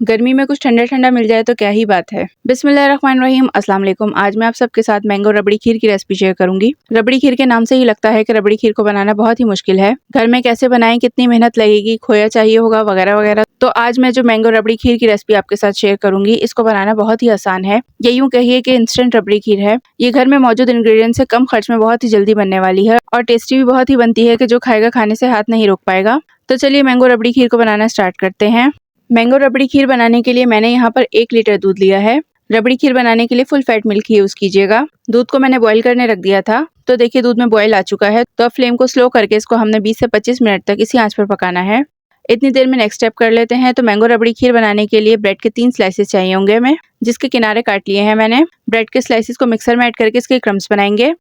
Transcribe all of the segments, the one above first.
गर्मी में कुछ ठंडा ठंडा मिल जाए तो क्या ही बात है। बिस्मिल्लाहिर्रहमानिर्रहीम, अस्सलाम वालेकुम। आज मैं आप सबके साथ मैंगो रबड़ी खीर की रेसिपी शेयर करूंगी। रबड़ी खीर के नाम से ही लगता है कि रबड़ी खीर को बनाना बहुत ही मुश्किल है। घर में कैसे बनाएं, कितनी मेहनत लगेगी, खोया चाहिए होगा वगैरह वगैरह। तो आज मैं जो मैंगो रबड़ी खीर की रेसिपी आपके साथ शेयर करूंगी, इसको बनाना बहुत ही आसान है। ये यूँ कहिए कि इंस्टेंट रबड़ी खीर है। ये घर में मौजूद इंग्रेडिएंट से कम खर्च में बहुत ही जल्दी बनने वाली है और टेस्टी भी बहुत ही बनती है कि जो खाएगा खाने से हाथ नहीं रोक पाएगा। तो चलिए मैंगो रबड़ी खीर को बनाना स्टार्ट करते हैं। मैंगो रबड़ी खीर बनाने के लिए मैंने यहाँ पर 1 लीटर दूध लिया है। रबड़ी खीर बनाने के लिए फुल फैट मिल्क ही यूज कीजिएगा। दूध को मैंने बॉईल करने रख दिया था, तो देखिए दूध में बॉईल आ चुका है। तो अब फ्लेम को स्लो करके इसको हमने 20 से 25 मिनट तक इसी आंच पर पकाना है। इतनी देर में नेक्स्ट स्टेप कर लेते हैं। तो मैंगो रबड़ी खीर बनाने के लिए ब्रेड के 3 स्लाइसेस चाहिए होंगे हमें, जिसके किनारे काट लिए हैं मैंने। ब्रेड के स्लाइसेस को मिक्सर में ऐड करके इसके क्रम्स बनाएंगे।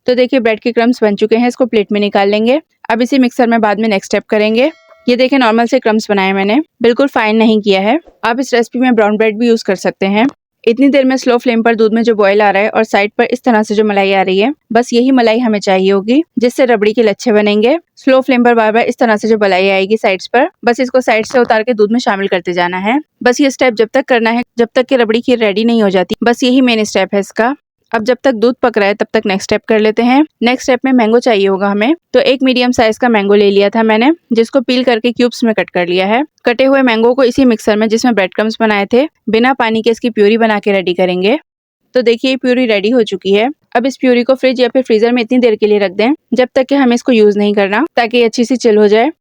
तो देखिए ब्रेड के क्रम्स बन चुके हैं, इसको प्लेट में निकाल लेंगे। अब इसी मिक्सर में बाद में नेक्स्ट स्टेप करेंगे। ये देखें नॉर्मल से क्रम्स बनाए मैंने, बिल्कुल फाइन नहीं किया है। आप इस रेसिपी में ब्राउन ब्रेड भी यूज कर सकते हैं। इतनी देर में स्लो फ्लेम पर दूध में जो बॉयल आ रहा है और साइड पर इस तरह से जो मलाई आ रही है, बस यही मलाई हमें चाहिए होगी, जिससे रबड़ी के लच्छे बनेंगे। स्लो फ्लेम पर बार बार इस तरह से जो मलाई आएगी साइड्स पर, बस इसको साइड से उतार के दूध में शामिल करते जाना है। बस ये स्टेप जब तक करना है जब तक कि रबड़ी खीर रेडी नहीं हो जाती। बस यही मेन स्टेप है इसका। अब जब तक दूध पक रहा है तब तक नेक्स्ट स्टेप कर लेते हैं। नेक्स्ट स्टेप में मैंगो चाहिए होगा हमें। तो एक मीडियम साइज का मैंगो ले लिया था मैंने, जिसको पील करके क्यूब्स में कट कर लिया है। कटे हुए मैंगो को इसी मिक्सर में जिसमें ब्रेड क्रम्स बनाए थे, बिना पानी के इसकी प्यूरी बना के रेडी करेंगे। तो देखिए प्यूरी रेडी हो चुकी है। अब इस प्यूरी को फ्रिज या फिर फ्रीजर में इतनी देर के लिए रख दें जब तक कि हमें इसको यूज नहीं करना, ताकि अच्छी सी चिल हो जाए।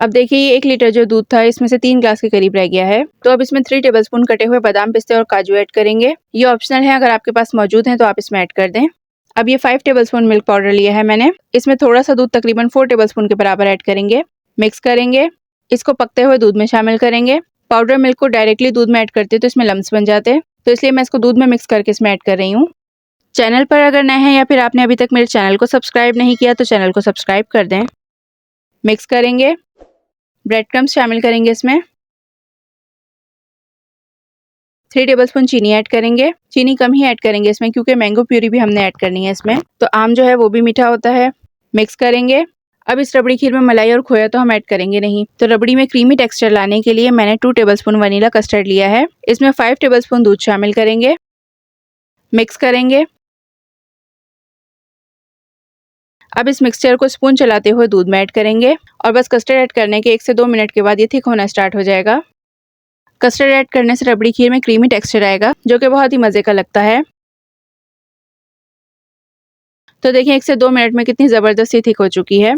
अब देखिए ये 1 लीटर जो दूध था, इसमें से 3 ग्लास के करीब रह गया है। तो अब इसमें 3 टेबलस्पून कटे हुए बादाम, पिस्ते और काजू ऐड करेंगे। ये ऑप्शनल है, अगर आपके पास मौजूद हैं तो आप इसमें ऐड कर दें। अब ये 5 टेबलस्पून मिल्क पाउडर लिया है मैंने, इसमें थोड़ा सा दूध तकरीबन 4 टेबलस्पून के बराबर ऐड करेंगे। मिक्स करेंगे, इसको पकते हुए दूध में शामिल करेंगे। पाउडर मिल्क को डायरेक्टली दूध में ऐड करते तो इसमें लम्स बन जाते, तो इसलिए मैं इसको दूध में मिक्स करके इसमें ऐड कर रही हूँ। चैनल पर अगर नए हैं या फिर आपने अभी तक मेरे चैनल को सब्सक्राइब नहीं किया तो चैनल को सब्सक्राइब कर दें। मिक्स करेंगे, ब्रेड क्रम्स शामिल करेंगे इसमें। 3 टेबलस्पून चीनी ऐड करेंगे। चीनी कम ही ऐड करेंगे इसमें, क्योंकि मैंगो प्यूरी भी हमने ऐड करनी है इसमें, तो आम जो है वो भी मीठा होता है। मिक्स करेंगे। अब इस रबड़ी खीर में मलाई और खोया तो हम ऐड करेंगे नहीं। तो रबड़ी में क्रीमी टेक्सचर लाने के लिए मैंने 2 टेबलस्पून वनीला कस्टर्ड लिया है, इसमें 5 टेबलस्पून दूध शामिल करेंगे। मिक्स करेंगे। अब इस मिक्सचर को स्पून चलाते हुए दूध में ऐड करेंगे और बस कस्टर्ड ऐड करने के 1 से 2 मिनट के बाद ये थिक होना स्टार्ट हो जाएगा। कस्टर्ड ऐड करने से रबड़ी खीर में क्रीमी टेक्सचर आएगा, जो कि बहुत ही मजे का लगता है। तो देखिए 1 से 2 मिनट में कितनी जबरदस्ती थिक हो चुकी है।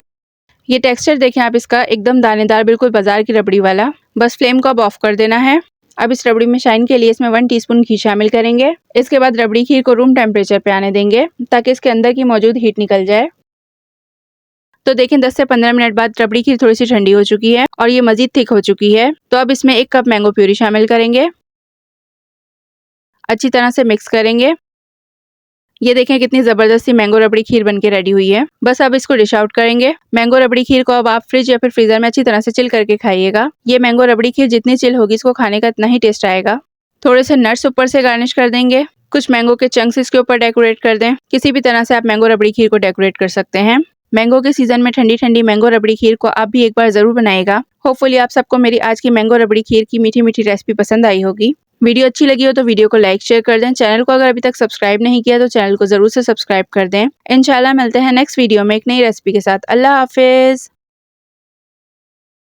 ये टेक्सचर देखें आप इसका, एकदम दानेदार, बिल्कुल बाजार की रबड़ी वाला। बस फ्लेम को अब ऑफ कर देना है। अब इस रबड़ी में शाइन के लिए इसमें 1 टीस्पून घी शामिल करेंगे। इसके बाद रबड़ी खीर को रूम टेम्परेचर पे आने देंगे, ताकि इसके अंदर की मौजूद हीट निकल जाए। तो देखें 10 से 15 मिनट बाद रबड़ी खीर थोड़ी सी ठंडी हो चुकी है और ये मजीद थिक हो चुकी है। तो अब इसमें 1 कप मैंगो प्यूरी शामिल करेंगे। अच्छी तरह से मिक्स करेंगे। ये देखें कितनी जबरदस्ती मैंगो रबड़ी खीर बनके रेडी हुई है। बस अब इसको डिश आउट करेंगे। मैंगो रबड़ी खीर को अब आप फ्रिज या फिर फ्रीजर में अच्छी तरह से चिल करके खाइएगा। ये मैंगो रबड़ी खीर जितनी चिल होगी, इसको खाने का इतना ही टेस्ट आएगा। थोड़े से नट्स ऊपर से गार्निश कर देंगे। कुछ मैंगो के चंक्स इसके ऊपर डेकोरेट कर दें। किसी भी तरह से आप मैंगो रबड़ी खीर को डेकोरेट कर सकते हैं। मैंगो के सीजन में ठंडी ठंडी मैंगो रबड़ी खीर को आप भी एक बार जरूर बनाएगा। होपफुली आप सबको मेरी आज की मैंगो रबड़ी खीर की मीठी मीठी रेसिपी पसंद आई होगी। वीडियो अच्छी लगी हो तो वीडियो को लाइक शेयर कर दें। चैनल को अगर अभी तक सब्सक्राइब नहीं किया तो चैनल को जरूर से सब्सक्राइब कर दें। इंशाल्लाह मिलते हैं नेक्स्ट वीडियो में एक नई रेसिपी के साथ। अल्लाह हाफिज।